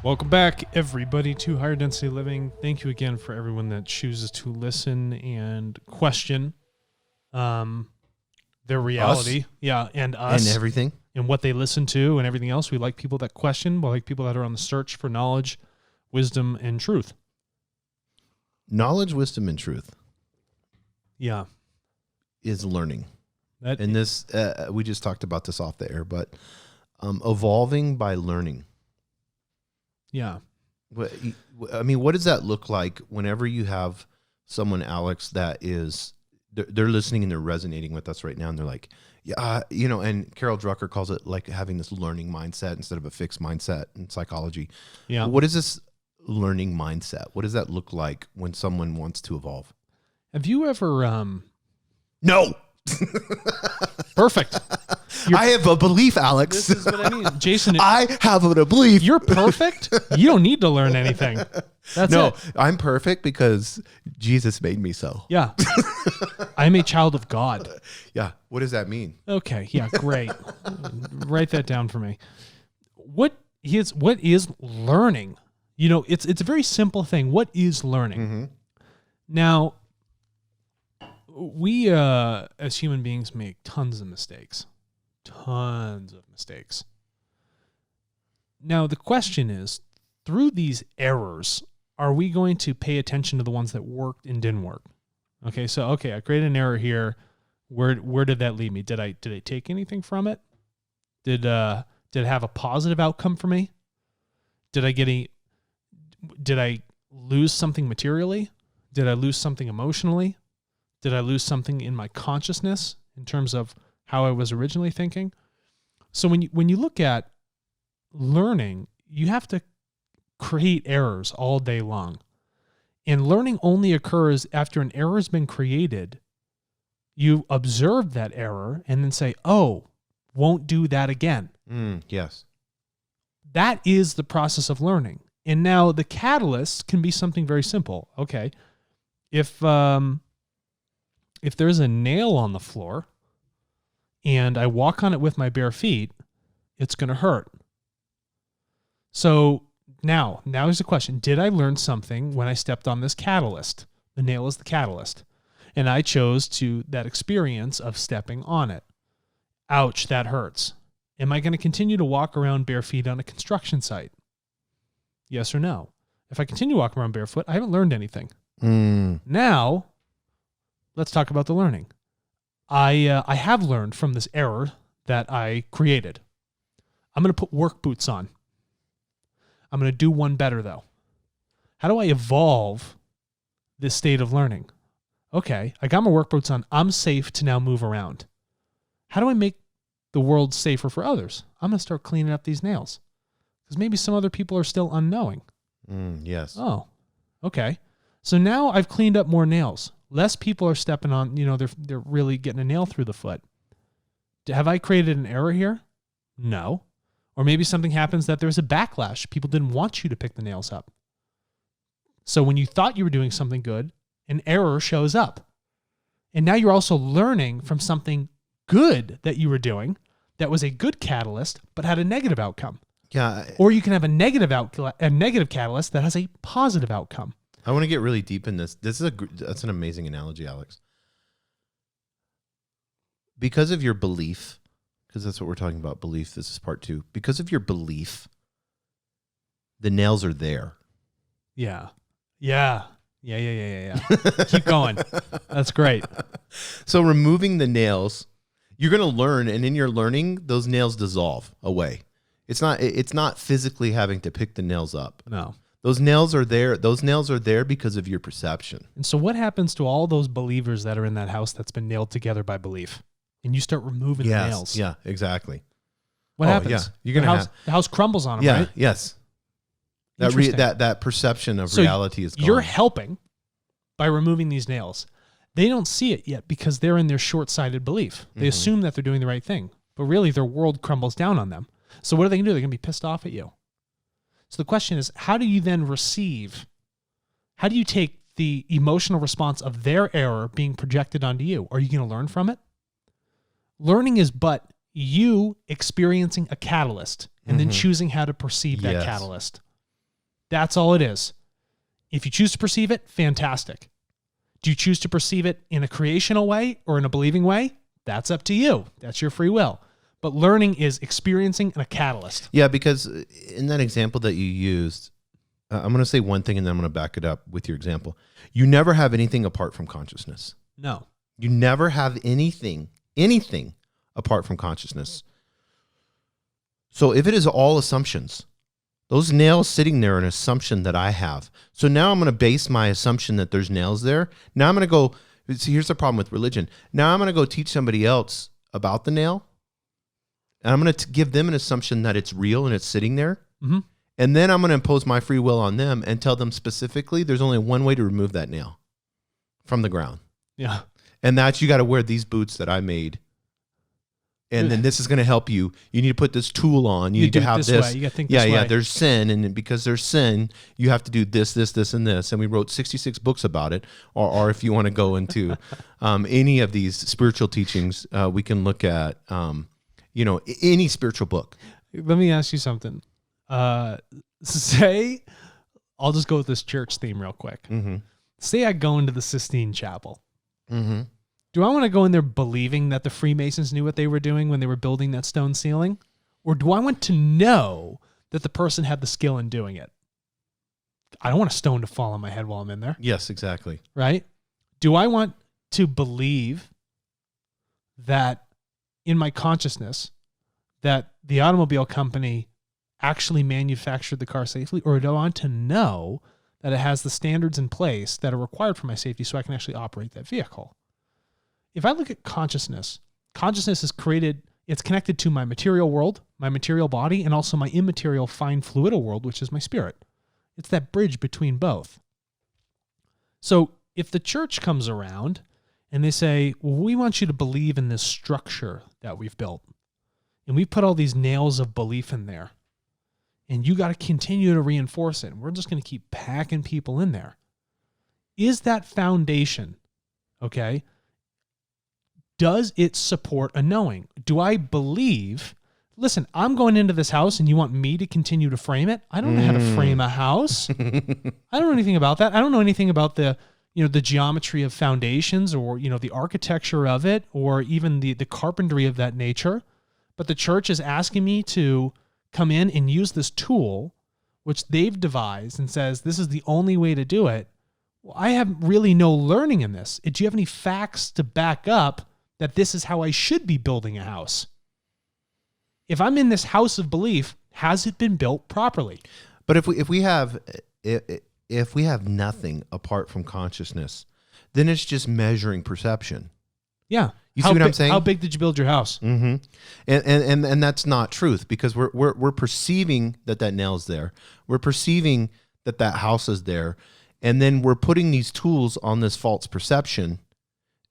Welcome back, everybody, to Higher Density Living. Thank you again for everyone that chooses to listen and question their reality. Us? Yeah, and us. And everything. And what they listen to and everything else. We like people that question. We like people that are on the search for knowledge, wisdom, and truth. Knowledge, wisdom, and truth. Yeah. Is learning. And this, we just talked about this off the air, but evolving by learning. Yeah. I mean, what does that look like whenever you have someone, Alex, that is, they're listening and they're resonating with us right now, and they're like, yeah, and Carol Drucker calls it like having this learning mindset instead of a fixed mindset in psychology. Yeah. What is this learning mindset? What does that look like when someone wants to evolve? Have you ever... No! Perfect. I have a belief, Alex. This is what I mean. Jason, I have a belief. You're perfect. You don't need to learn anything. That's it. I'm perfect because Jesus made me so. Yeah. I'm a child of God. Yeah. What does that mean? Okay. Yeah, great. Write that down for me. What is learning? It's a very simple thing. What is learning? Mm-hmm. Now, we as human beings make tons of mistakes. Tons of mistakes. Now, the question is, through these errors, are we going to pay attention to the ones that worked and didn't work? Okay, so I created an error here. Where did that lead me? Did I take anything from it? Did it have a positive outcome for me? Did I lose something materially? Did I lose something emotionally? Did I lose something in my consciousness in terms of how I was originally thinking? So when you look at learning, you have to create errors all day long. And learning only occurs after an error has been created. You observe that error and then say, oh, won't do that again. Yes. That is the process of learning. And now the catalyst can be something very simple. Okay. If there's a nail on the floor and I walk on it with my bare feet, it's going to hurt. So now is the question. Did I learn something when I stepped on this catalyst? The nail is the catalyst. And I chose that experience of stepping on it. Ouch, that hurts. Am I going to continue to walk around bare feet on a construction site? Yes or no? If I continue walking around barefoot, I haven't learned anything. Now, let's talk about the learning. I have learned from this error that I created. I'm going to put work boots on. I'm going to do one better, though. How do I evolve this state of learning? Okay, I got my work boots on. I'm safe to now move around. How do I make the world safer for others? I'm going to start cleaning up these nails because maybe some other people are still unknowing. Yes. Oh, okay. So now I've cleaned up more nails. Less people are stepping on, they're really getting a nail through the foot. Have I created an error here? No. Or maybe something happens that there's a backlash. People didn't want you to pick the nails up. So when you thought you were doing something good, an error shows up. And now you're also learning from something good that you were doing that was a good catalyst but had a negative outcome. Yeah. Or you can have a negative catalyst that has a positive outcome. I want to get really deep in this. That's an amazing analogy, Alex. Because of your belief, because that's what we're talking about, belief. This is part 2. Because of your belief, the nails are there. Yeah. Keep going. That's great. So removing the nails, you're going to learn, and in your learning, those nails dissolve away. It's not physically having to pick the nails up. No. Those nails are there. Those nails are there because of your perception. And so what happens to all those believers that are in that house that's been nailed together by belief? And you start removing the nails. Yeah, exactly. What happens? Yeah. You're gonna the house crumbles on them, right? Yes. That perception of reality is gone. You're helping by removing these nails. They don't see it yet because they're in their short-sighted belief. They assume that they're doing the right thing, but really their world crumbles down on them. So what are they going to do? They're going to be pissed off at you. So the question is, how do you then receive? How do you take the emotional response of their error being projected onto you? Are you going to learn from it? Learning is but you experiencing a catalyst and then choosing how to perceive that catalyst. That's all it is. If you choose to perceive it, fantastic. Do you choose to perceive it in a creational way or in a believing way? That's up to you. That's your free will. But learning is experiencing and a catalyst. Yeah, because in that example that you used, I'm going to say one thing and then I'm going to back it up with your example. You never have anything apart from consciousness. No. You never have anything apart from consciousness. So if it is all assumptions, those nails sitting there are an assumption that I have. So now I'm going to base my assumption that there's nails there. Now I'm going to go, see, here's the problem with religion. Now I'm going to go teach somebody else about the nail. And I'm going to give them an assumption that it's real and it's sitting there. Mm-hmm. And then I'm going to impose my free will on them and tell them specifically there's only one way to remove that nail from the ground. Yeah. And that's you got to wear these boots that I made. And then this is going to help you. You need to put this tool on. You need to have this. Way. You got to think this way. Yeah. There's sin. And because there's sin, you have to do this, and this. And we wrote 66 books about it. Or if you want to go into any of these spiritual teachings, we can look at, any spiritual book. Let me ask you something. Say, I'll just go with this church theme real quick. Mm-hmm. Say I go into the Sistine Chapel. Mm-hmm. Do I want to go in there believing that the Freemasons knew what they were doing when they were building that stone ceiling? Or do I want to know that the person had the skill in doing it? I don't want a stone to fall on my head while I'm in there. Yes, exactly. Right? Do I want to believe that in my consciousness that the automobile company actually manufactured the car safely? Or do I want to know that it has the standards in place that are required for my safety so I can actually operate that vehicle? If I look at consciousness is created, it's connected to my material world, my material body, and also my immaterial fine fluidal world, which is my spirit. It's that bridge between both. So if the church comes around and they say, well, we want you to believe in this structure that we've built, and we put all these nails of belief in there, and you got to continue to reinforce it, and we're just going to keep packing people in there. Is that foundation, okay? Does it support a knowing? Do I believe, listen, I'm going into this house and you want me to continue to frame it? I don't know how to frame a house. I don't know anything about that. I don't know anything about the geometry of foundations or, the architecture of it or even the carpentry of that nature. But the church is asking me to come in and use this tool, which they've devised and says, this is the only way to do it. Well, I have really no learning in this. Do you have any facts to back up that this is how I should be building a house? If I'm in this house of belief, has it been built properly? But if we have nothing apart from consciousness, then it's just measuring perception. Yeah. You see what I'm saying? How big did you build your house? Mm-hmm. And that's not truth, because we're perceiving that nail's there. We're perceiving that house is there. And then we're putting these tools on this false perception,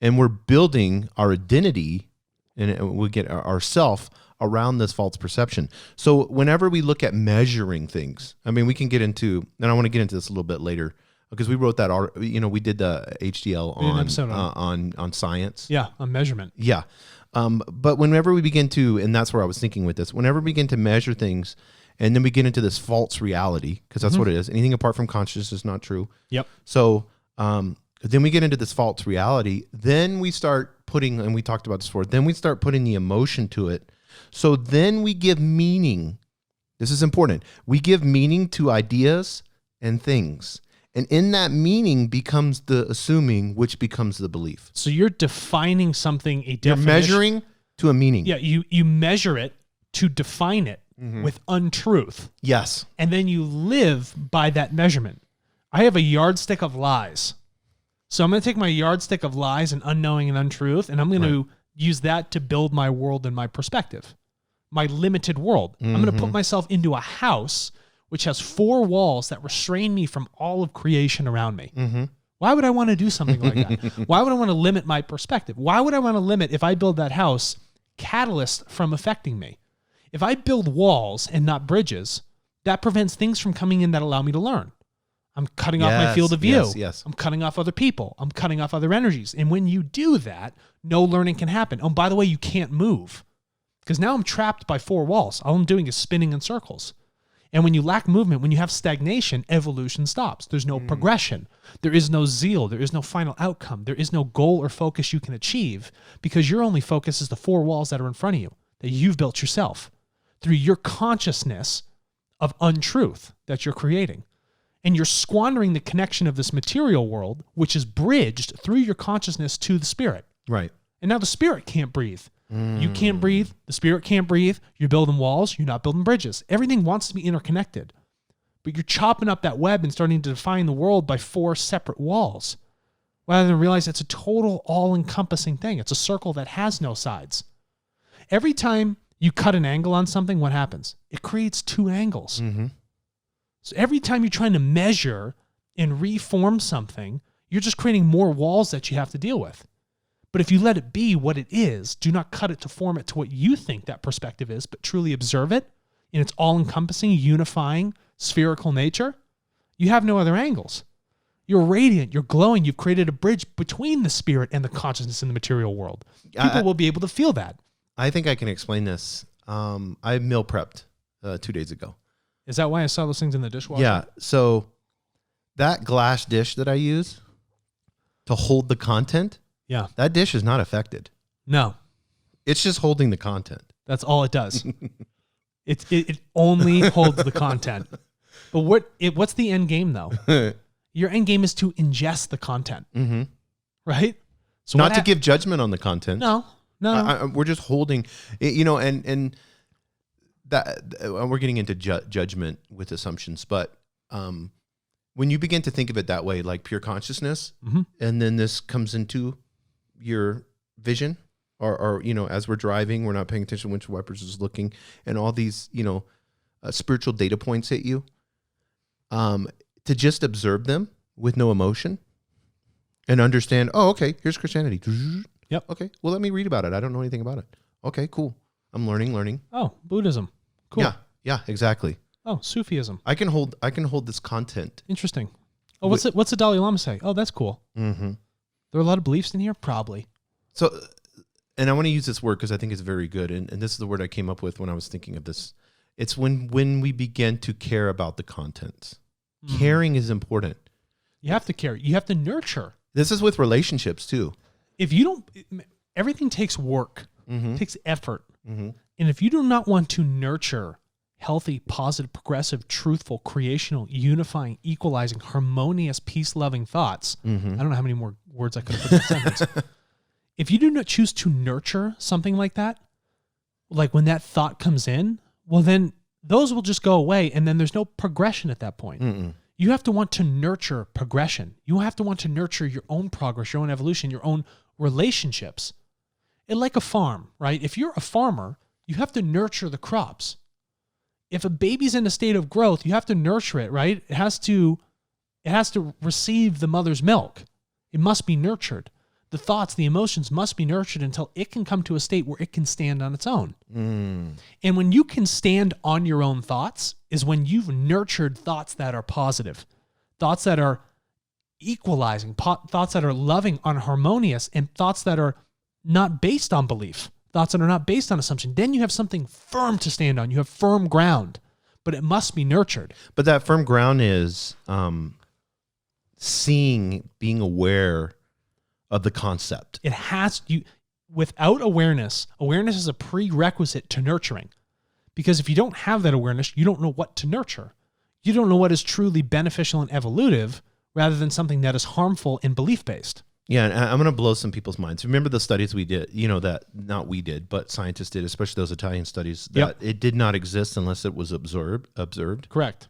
and we're building our identity, and we get our self around this false perception. So whenever we look at measuring things, I mean, we can get into, and I want to get into this a little bit later, because we wrote that, we did the HDL on science. Yeah, on measurement. Yeah. But whenever we begin to, and that's where I was thinking with this, whenever we begin to measure things, and then we get into this false reality, because that's what it is. Anything apart from consciousness is not true. Yep. So then we get into this false reality. Then we start putting, and we talked about this before, then we start putting the emotion to it. So then we give meaning. This is important. We give meaning to ideas and things. And in that meaning becomes the assuming, which becomes the belief. So you're defining something, a definition. You're measuring to a meaning. Yeah, you measure it to define it with untruth. Yes. And then you live by that measurement. I have a yardstick of lies. So I'm going to take my yardstick of lies and unknowing and untruth, and I'm going to use that to build my world and my perspective, my limited world. I'm going to put myself into a house which has 4 walls that restrain me from all of creation around me. Why would I want to do something like that? Why would I want to limit my perspective? Why would I want to limit, if I build that house, catalysts from affecting me? If I build walls and not bridges, that prevents things from coming in that allow me to learn. I'm cutting off my field of view. Yes. I'm cutting off other people. I'm cutting off other energies. And when you do that, no learning can happen. Oh, by the way, you can't move, because now I'm trapped by 4 walls. All I'm doing is spinning in circles. And when you lack movement, when you have stagnation, evolution stops. There's no progression. There is no zeal. There is no final outcome. There is no goal or focus you can achieve because your only focus is the four walls that are in front of you, that you've built yourself through your consciousness of untruth that you're creating. And you're squandering the connection of this material world, which is bridged through your consciousness to the spirit. Right. And now the spirit can't breathe. You can't breathe. The spirit can't breathe. You're building walls. You're not building bridges. Everything wants to be interconnected. But you're chopping up that web and starting to define the world by four separate walls rather than realize it's a total all-encompassing thing. It's a circle that has no sides. Every time you cut an angle on something, what happens? It creates two angles. Mm-hmm. So every time you're trying to measure and reform something, you're just creating more walls that you have to deal with. But if you let it be what it is, do not cut it to form it to what you think that perspective is, but truly observe it in its all-encompassing, unifying, spherical nature, you have no other angles. You're radiant, you're glowing, you've created a bridge between the spirit and the consciousness in the material world. People will be able to feel that. I think I can explain this. I meal prepped 2 days ago. Is that why I saw those things in the dishwasher? Yeah. So that glass dish that I use to hold the content, Yeah. that dish is not affected. No. It's just holding the content. That's all it does. It only holds the content. But what's the end game though? Your end game is to ingest the content, right? So not to give judgment on the content. No. We're just holding, and that we're getting into judgment with assumptions. But when you begin to think of it that way, like pure consciousness, and then this comes into your vision, or as we're driving, we're not paying attention to which wipers is looking, and all these spiritual data points hit you. To just observe them with no emotion and understand, oh, okay, here's Christianity. Yep. Okay, well, let me read about it. I don't know anything about it. Okay, cool. I'm learning. Oh, Buddhism. Cool. Yeah, exactly. Oh, Sufism. I can hold this content. Interesting. Oh, what's the Dalai Lama say? Oh, that's cool. Mm-hmm. There are a lot of beliefs in here? Probably. So, and I want to use this word because I think it's very good. And this is the word I came up with when I was thinking of this. It's when we begin to care about the contents. Caring is important. You have to care. You have to nurture. This is with relationships too. If you don't, everything takes work, takes effort. And if you do not want to nurture healthy, positive, progressive, truthful, creational, unifying, equalizing, harmonious, peace-loving thoughts, I don't know how many more words I could have put in that sentence. If you do not choose to nurture something like that, like when that thought comes in, well, then those will just go away, and then there's no progression at that point. You have to want to nurture progression. You have to want to nurture your own progress, your own evolution, your own relationships. And like a farm, right? If you're a farmer, you have to nurture the crops. If a baby's in a state of growth, you have to nurture it, right? It has to receive the mother's milk. It must be nurtured. The thoughts, the emotions must be nurtured until it can come to a state where it can stand on its own. And when you can stand on your own thoughts is when you've nurtured thoughts that are positive, thoughts that are equalizing, thoughts that are loving and harmonious, and thoughts that are not based on belief, thoughts that are not based on assumption. Then you have something firm to stand on. You have firm ground, but it must be nurtured. But that firm ground is seeing, being aware of the concept. It has you. Without awareness is a prerequisite to nurturing. Because if you don't have that awareness, you don't know what to nurture. You don't know what is truly beneficial and evolutive rather than something that is harmful and belief-based. Yeah, and I'm going to blow some people's minds. Remember the studies we did, that not we did, but scientists did, especially those Italian studies, that it did not exist unless it was observed. Correct.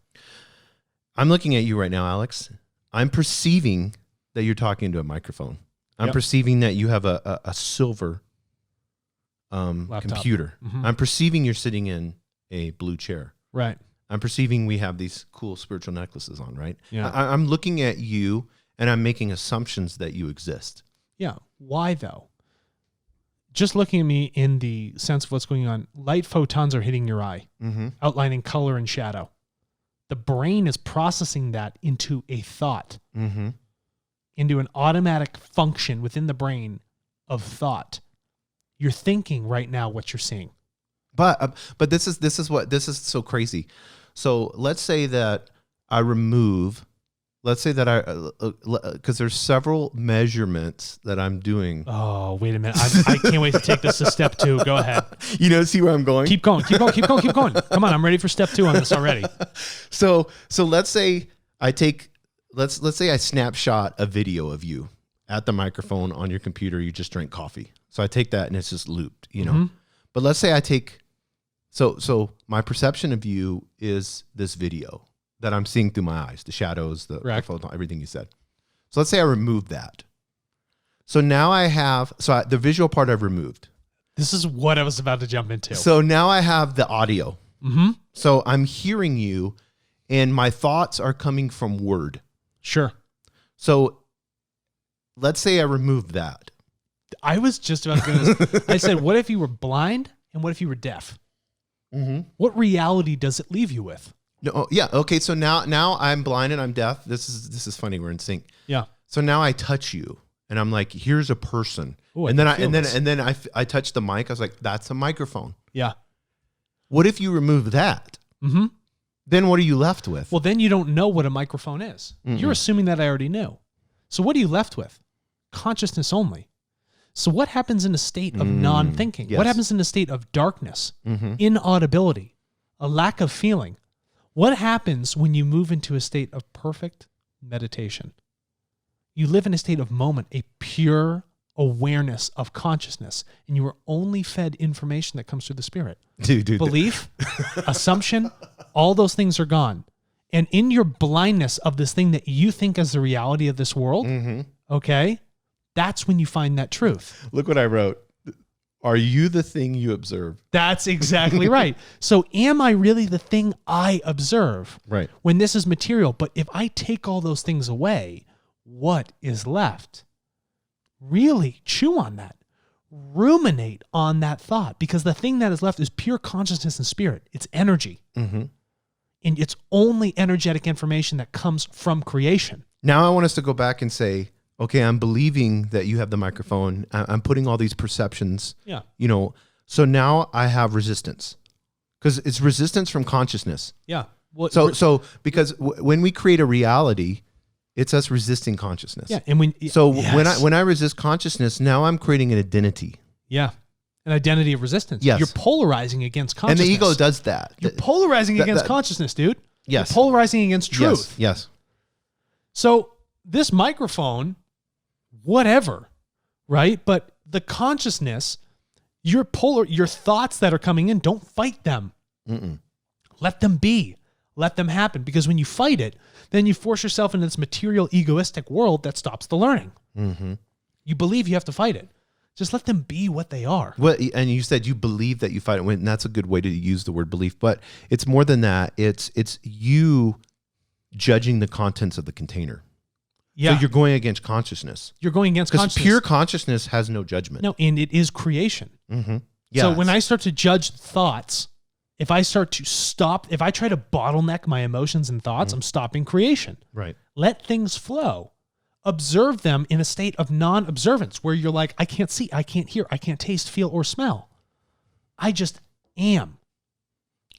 I'm looking at you right now, Alex. I'm perceiving that you're talking into a microphone. I'm perceiving that you have a silver computer. I'm perceiving you're sitting in a blue chair. Right. I'm perceiving we have these cool spiritual necklaces on, right? Yeah. I'm looking at you and I'm making assumptions that you exist. Yeah. Why though? Just looking at me in the sense of what's going on, light photons are hitting your eye, outlining color and shadow. The brain is processing that into a thought. Into an automatic function within the brain of thought. You're thinking right now what you're seeing. But this is so crazy. So let's say that I remove. Let's say that because there's several measurements that I'm doing. Oh, wait a minute. I can't wait to take this to step 2. Go ahead. See where I'm going? Keep going. Come on. I'm ready for step 2 on this already. So let's say I take, let's say I snapshot a video of you at the microphone on your computer. You just drank coffee. So I take that and it's just looped, But let's say I take, so my perception of you is this video that I'm seeing through my eyes, the shadows, the photon, everything you said. So let's say I remove that. So now I have, the visual part I've removed. This is what I was about to jump into. So now I have the audio. Mm-hmm. So I'm hearing you and my thoughts are coming from word. Sure. So let's say I remove that. I was just about to I said, what if you were blind and what if you were deaf? Mm-hmm. What reality does it leave you with? No, yeah. Okay. So now I'm blind and I'm deaf. This is funny. We're in sync. Yeah. So now I touch you and I'm like, here's a person. Ooh, and then I touch the mic. I was like, that's a microphone. Yeah. What if you remove that? Mm-hmm. Then what are you left with? Well, then you don't know what a microphone is. Mm-mm. You're assuming that I already knew. So what are you left with? Consciousness only. So what happens in a state of non-thinking? Yes. What happens in a state of darkness, Mm-hmm. inaudibility, a lack of feeling? What happens when you move into a state of perfect meditation? You live in a state of moment, a pure awareness of consciousness, and you are only fed information that comes through the spirit. Dude. Belief, assumption, all those things are gone. And in your blindness of this thing that you think is the reality of this world, okay, that's when you find that truth. Look what I wrote. Are you the thing you observe? That's exactly right. So am I really the thing I observe? Right. When this is material, but if I take all those things away, what is left? Really chew on that. Ruminate on that thought, because the thing that is left is pure consciousness and spirit. It's energy. Mm-hmm. And it's only energetic information that comes from creation. Now I want us to go back and say, okay, I'm believing that you have the microphone. I'm putting all these perceptions. Yeah. So now I have resistance, because it's resistance from consciousness. Yeah. Well, So because when we create a reality, it's us resisting consciousness. yeah. And when I resist consciousness, now I'm creating an identity. yeah, an identity of resistance. Yes. You're polarizing against consciousness. And the ego does that. You're polarizing against consciousness, dude. Yes. You're polarizing against truth. Yes. So this microphone, whatever, right? But the consciousness, your thoughts that are coming in, don't fight them. Mm-mm. Let them be. Let them happen. Because when you fight it, then you force yourself into this material, egoistic world that stops the learning. Mm-hmm. You believe you have to fight it. Just let them be what they are. Well, and you said you believe that you fight it, and that's a good way to use the word belief. But it's more than that. It's you judging the contents of the container. Yeah. So you're going against consciousness. You're going against Because consciousness. pure consciousness has no judgment. No, and it is creation. Mm-hmm. Yeah. So when I start to judge thoughts, if I try to bottleneck my emotions and thoughts, I'm stopping creation. Right. Let things flow. Observe them in a state of non-observance where you're like, I can't see, I can't hear, I can't taste, feel, or smell. I just am.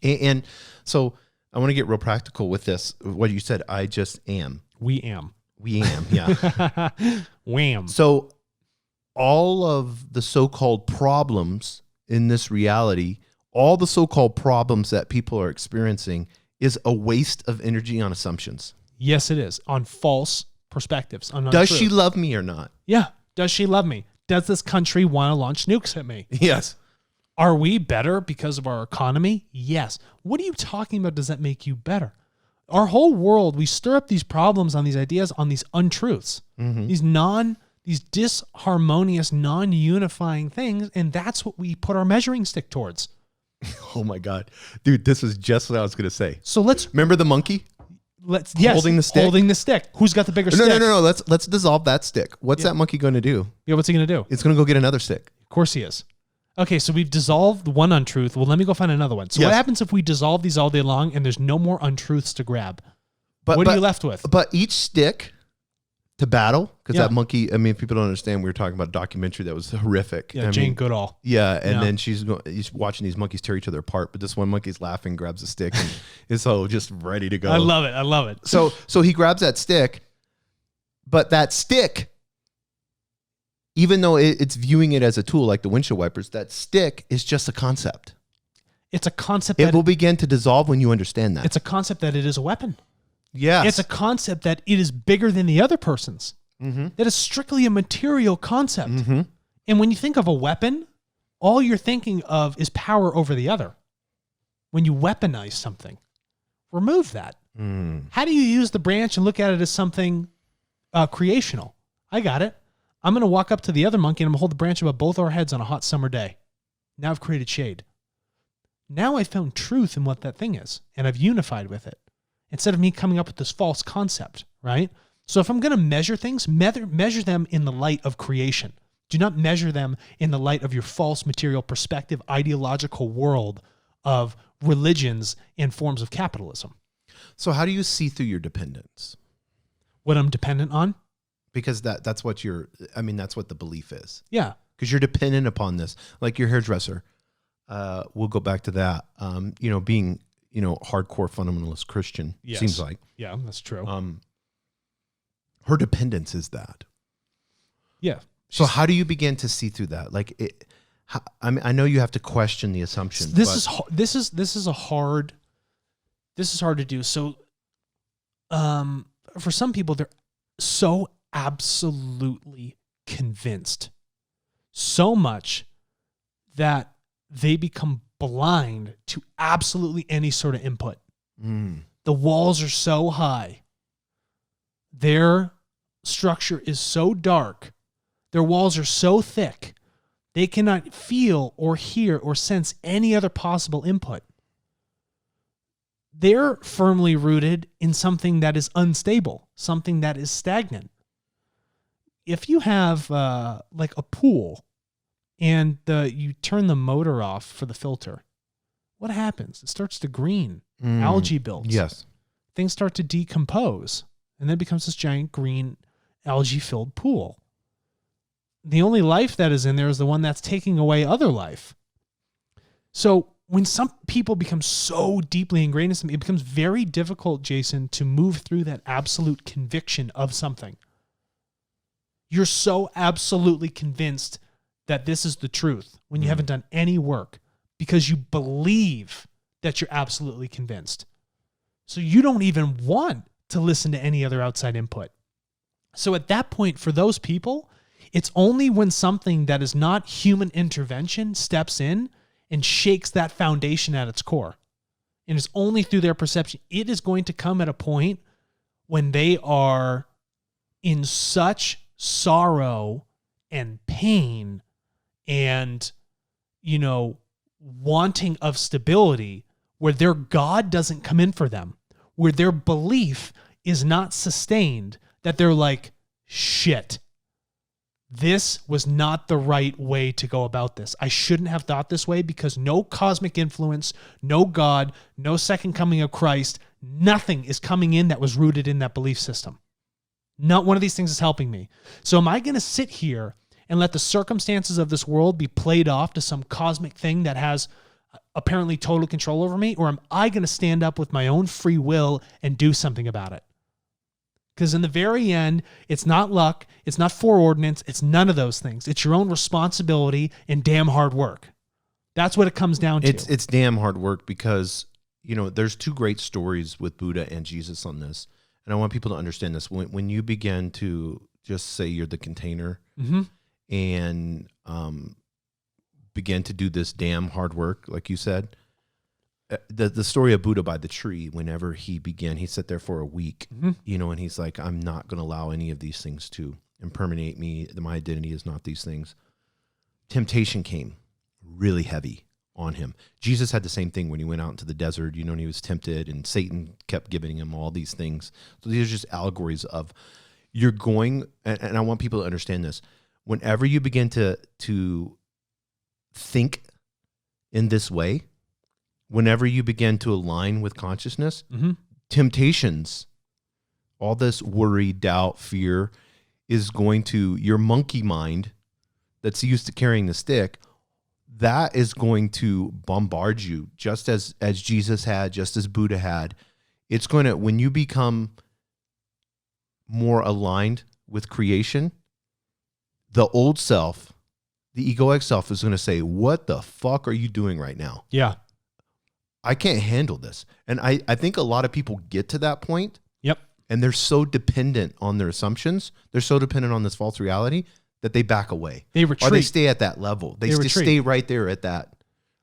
And so I want to get real practical with this. What you said, I just am. We am. We am, yeah. Wham. So all of the so-called problems in this reality, all the so-called problems that people are experiencing is a waste of energy on assumptions. Yes, it is. On false perspectives. Does she love me or not? Yeah. Does she love me? Does this country want to launch nukes at me? Yes. Are we better because of our economy? Yes. What are you talking about? Does that make you better? Our whole world, we stir up these problems on these ideas, on these untruths, these disharmonious, non-unifying things, and that's what we put our measuring stick towards. Oh my God. Dude, this is just what I was going to say. So remember the monkey? Holding the stick? Holding the stick. Who's got the bigger stick? No. Let's dissolve that stick. What's that monkey going to do? Yeah, what's he going to do? It's going to go get another stick. Of course he is. Okay, so we've dissolved one untruth. Well, let me go find another one. So what happens if we dissolve these all day long and there's no more untruths to grab? What are you left with? But each stick to battle, because Yeah. that monkey, I mean, if people don't understand, we were talking about a documentary that was horrific. Yeah, I Jane mean, Goodall. yeah, and Yeah. then she's watching these monkeys tear each other apart, but this one monkey's laughing, grabs a stick, and is so just ready to go. I love it. I love it. So he grabs that stick, but that stick, even though it's viewing it as a tool like the windshield wipers, that stick is just a concept. It's a concept It that will begin to dissolve when you understand that. it's a concept that it is a weapon. Yes. It's a concept that it is bigger than the other person's. Mm-hmm. That is strictly a material concept. Mm-hmm. And when you think of a weapon, all you're thinking of is power over the other. When you weaponize something, remove that. Mm. How do you use the branch and look at it as something creational? I got it. I'm going to walk up to the other monkey and I'm going to hold the branch above both our heads on a hot summer day. Now I've created shade. Now I've found truth in what that thing is, and I've unified with it, instead of me coming up with this false concept, right? So if I'm going to measure things, measure them in the light of creation. Do not measure them in the light of your false material perspective, ideological world of religions and forms of capitalism. So how do you see through your dependence? What I'm dependent on? Because that's what that's what the belief is. Yeah. Because you're dependent upon this. Like your hairdresser. We'll go back to that. Being, hardcore fundamentalist Christian, Yes. seems like. Yeah, that's true. Her dependence is that. Yeah. So how do you begin to see through that? Like, I know you have to question the assumption. This is hard to do. So, for some people, they're so absolutely convinced, so much that they become blind to absolutely any sort of input. The walls are so high. Their structure is so dark. Their walls are so thick. They cannot feel or hear or sense any other possible input. They're firmly rooted in something that is unstable, something that is stagnant. If you have like a pool and you turn the motor off for the filter, what happens? It starts to green. Algae builds. Yes. Things start to decompose, and then it becomes this giant green algae-filled pool. The only life that is in there is the one that's taking away other life. So when some people become so deeply ingrained in something, it becomes very difficult, Jason, to move through that absolute conviction of something. You're so absolutely convinced that this is the truth when you haven't done any work, because you believe that you're absolutely convinced. So you don't even want to listen to any other outside input. So at that point, for those people, it's only when something that is not human intervention steps in and shakes that foundation at its core. And it's only through their perception. It is going to come at a point when they are in such sorrow and pain and, wanting of stability, where their God doesn't come in for them, where their belief is not sustained, that they're like, shit, this was not the right way to go about this. I shouldn't have thought this way, because no cosmic influence, no God, no second coming of Christ, nothing is coming in that was rooted in that belief system. Not one of these things is helping me. So am I going to sit here and let the circumstances of this world be played off to some cosmic thing that has apparently total control over me? Or am I going to stand up with my own free will and do something about it? Because in the very end, it's not luck, it's not foreordinance, it's none of those things. It's your own responsibility and damn hard work. That's what it comes down to. It's damn hard work, because, there's two great stories with Buddha and Jesus on this. And I want people to understand this. When you begin to just say you're the container and begin to do this damn hard work, like you said, the story of Buddha by the tree, whenever he began, he sat there for a week, and he's like, I'm not going to allow any of these things to impermeate me. My identity is not these things. Temptation came really heavy on him. Jesus had the same thing when he went out into the desert, and he was tempted, and Satan kept giving him all these things. So these are just allegories of you're going, and I want people to understand this. Whenever you begin to think in this way, whenever you begin to align with consciousness, temptations, all this worry, doubt, fear, is going to, your monkey mind that's used to carrying the stick, that is going to bombard you just as Jesus had, just as Buddha had. It's going to, when you become more aligned with creation, the old self, the egoic self is going to say, what the fuck are you doing right now? Yeah. I can't handle this. And I think a lot of people get to that point. Yep. And they're so dependent on their assumptions. They're so dependent on this false reality that they back away. They retreat. Or they stay at that level. They just stay right there at that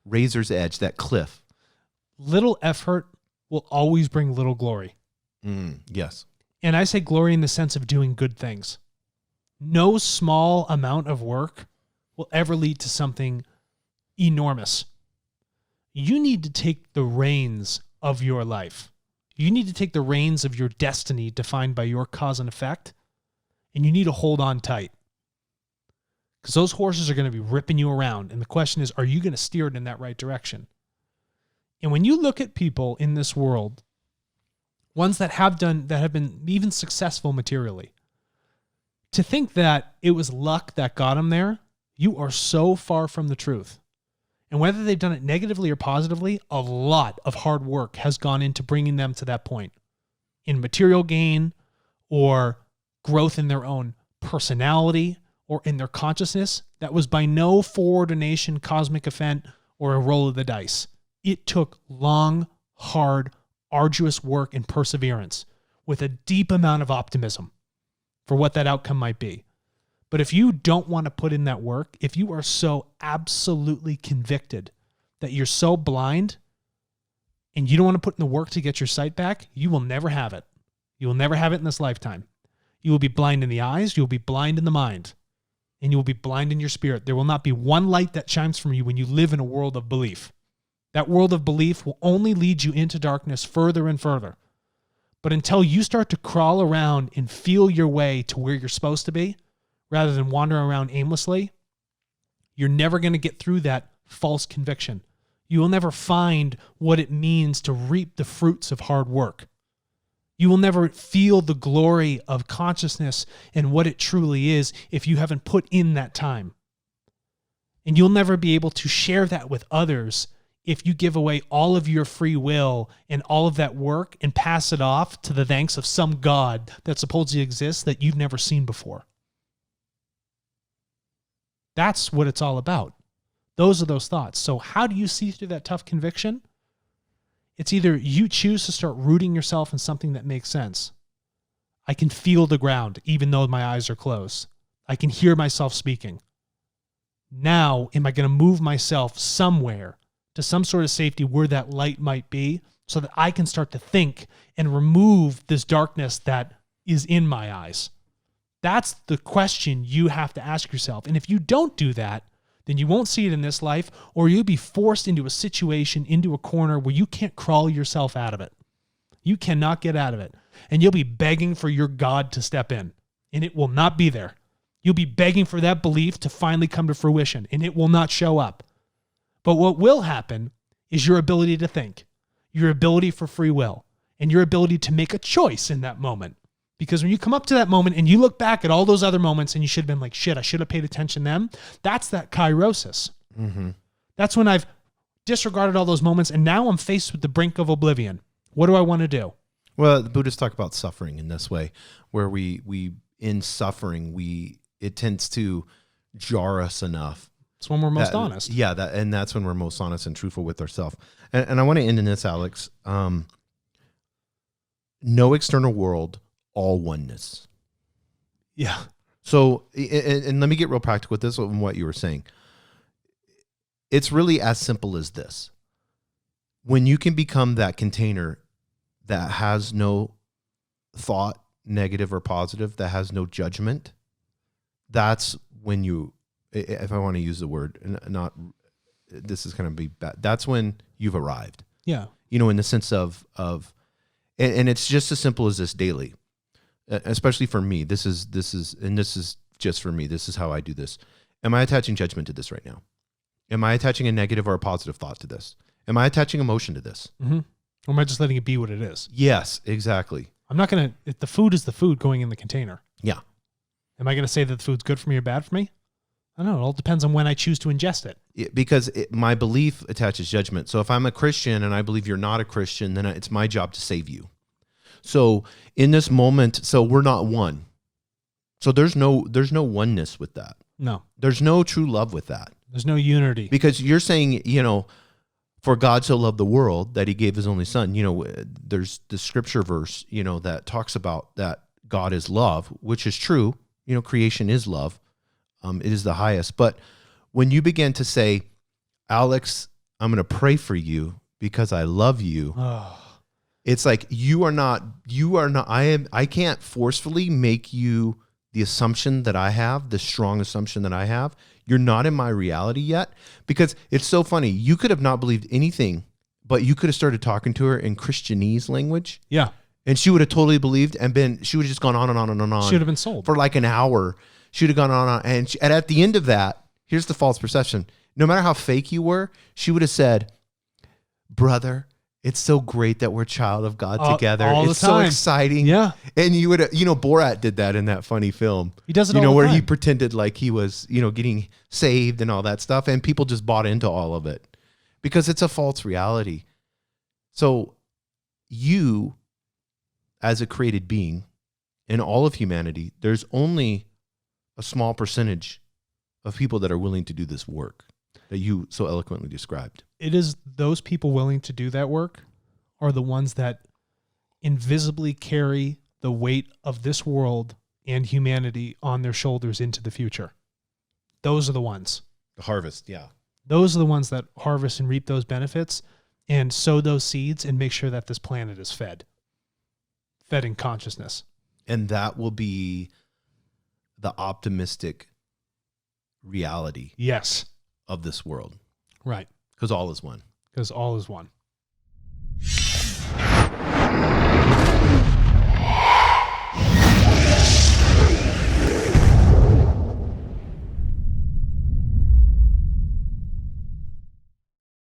razor's edge, that cliff. Little effort will always bring little glory. Yes. And I say glory in the sense of doing good things. No small amount of work will ever lead to something enormous. You need to take the reins of your life. You need to take the reins of your destiny defined by your cause and effect, and you need to hold on tight. Because those horses are going to be ripping you around. And the question is, are you going to steer it in that right direction? And when you look at people in this world, ones that have been even successful materially, to think that it was luck that got them there, you are so far from the truth. And whether they've done it negatively or positively, a lot of hard work has gone into bringing them to that point in material gain or growth in their own personality or in their consciousness. That was by no foreordination, cosmic event, or a roll of the dice. It took long, hard, arduous work and perseverance with a deep amount of optimism for what that outcome might be. But if you don't want to put in that work, if you are so absolutely convicted that you're so blind and you don't want to put in the work to get your sight back, you will never have it. You will never have it in this lifetime. You will be blind in the eyes, you will be blind in the mind, and you will be blind in your spirit. There will not be one light that shines from you when you live in a world of belief. That world of belief will only lead you into darkness further and further. But until you start to crawl around and feel your way to where you're supposed to be, rather than wandering around aimlessly, you're never going to get through that false conviction. You will never find what it means to reap the fruits of hard work. You will never feel the glory of consciousness and what it truly is if you haven't put in that time. And you'll never be able to share that with others if you give away all of your free will and all of that work and pass it off to the thanks of some God that supposedly exists that you've never seen before. That's what it's all about. Those are those thoughts. So how do you see through that tough conviction? It's either you choose to start rooting yourself in something that makes sense. I can feel the ground even though my eyes are closed. I can hear myself speaking. Now, am I going to move myself somewhere to some sort of safety where that light might be so that I can start to think and remove this darkness that is in my eyes? That's the question you have to ask yourself. And if you don't do that, then you won't see it in this life, or you'll be forced into a situation, into a corner where you can't crawl yourself out of it. You cannot get out of it. And you'll be begging for your God to step in, and it will not be there. You'll be begging for that belief to finally come to fruition, and it will not show up. But what will happen is your ability to think, your ability for free will, and your ability to make a choice in that moment. Because when you come up to that moment and you look back at all those other moments and you should have been like, shit, I should have paid attention to them. That's that kairosis. Mm-hmm. That's when I've disregarded all those moments and now I'm faced with the brink of oblivion. What do I want to do? Well, the Buddhists talk about suffering in this way, where we in suffering, it tends to jar us enough. It's when we're most honest. Yeah, and that's when we're most honest and truthful with ourselves. And I want to end in this, Alex. No external world, all oneness. Yeah. So, and let me get real practical with this and what you were saying. It's really as simple as this. When you can become that container that has no thought, negative or positive, that has no judgment, that's when you, if I want to use the word, not, this is going to be bad, that's when you've arrived. Yeah. You know, in the sense of and it's just as simple as this daily. Especially for me, this is just for me. This is how I do this. Am I attaching judgment to this right now? Am I attaching a negative or a positive thought to this? Am I attaching emotion to this? Mm-hmm. Or am I just letting it be what it is? Yes, exactly. I'm not going to, the food is the food going in the container. Yeah. Am I going to say that the food's good for me or bad for me? I don't know. It all depends on when I choose to ingest it. Because my belief attaches judgment. So if I'm a Christian and I believe you're not a Christian, then it's my job to save you. So in this moment, so we're not one. So there's no oneness with that. No. There's no true love with that. There's no unity. Because you're saying, for God so loved the world that he gave his only son. There's the scripture verse, that talks about that God is love, which is true. Creation is love. It is the highest. But when you begin to say, Alex, I'm going to pray for you because I love you. It's like I can't forcefully make you the assumption that I have, the strong assumption that I have. You're not in my reality yet, because it's so funny. You could have not believed anything, but you could have started talking to her in Christianese language. Yeah. And she would have totally believed she would have just gone on and on and on. She would have been sold. For like an hour. She would have gone on and on. And at the end of that, here's the false perception. No matter how fake you were, she would have said, brother, it's so great that we're a child of God together. All it's the time. So exciting. Yeah. And you would, Borat did that in that funny film. He does it all the where time. he pretended like he was, getting saved and all that stuff. And people just bought into all of it because it's a false reality. So you, as a created being in all of humanity, there's only a small percentage of people that are willing to do this work that you so eloquently described. It is those people willing to do that work are the ones that invisibly carry the weight of this world and humanity on their shoulders into the future. Those are the ones. The harvest, yeah. Those are the ones that harvest and reap those benefits and sow those seeds and make sure that this planet is fed in consciousness. And that will be the optimistic reality. Yes. Of this world. Right. Because all is one. Because all is one.